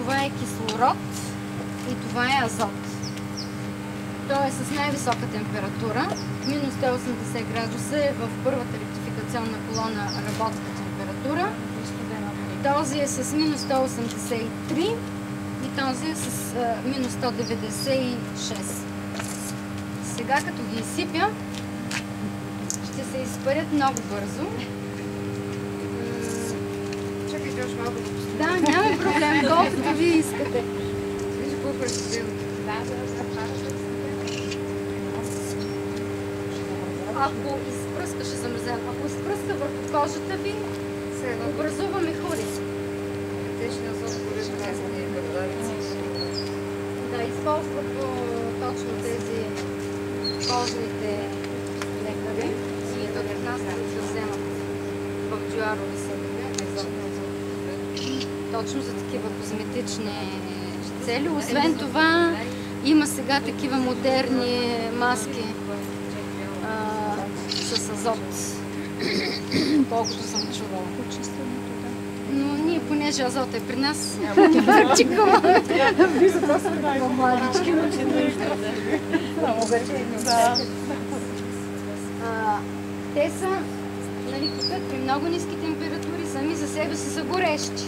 това е кислород и това е азот. То е с най-висока температура. Минус 180 градуса е в първата ректификационна колона работна температура. Този е с минус 183 и този е с минус 196. Сега като ги изсипя, ще се изпарят много бързо. Чакайте още малко да поставя. Да, няма проблем, колкото вие искате. Виж колко е сделано. Ако изпръска, ще замразявам. Ако изпръска върху кожата ви, образува мехури. Течни азот, порежда разни бъдавици. Да, използва точно тези кожните лекари и до нас да вземат в дюарови съдове. Точно за такива козметични цели. Освен това, има сега такива модерни маски с азот, колкото съм чувала. Но ние, понеже азот е при нас, няма да практикуваме. Вие са просто младички, но че нещо. Те са, нали, при много ниски температури, сами за себе си са горещи.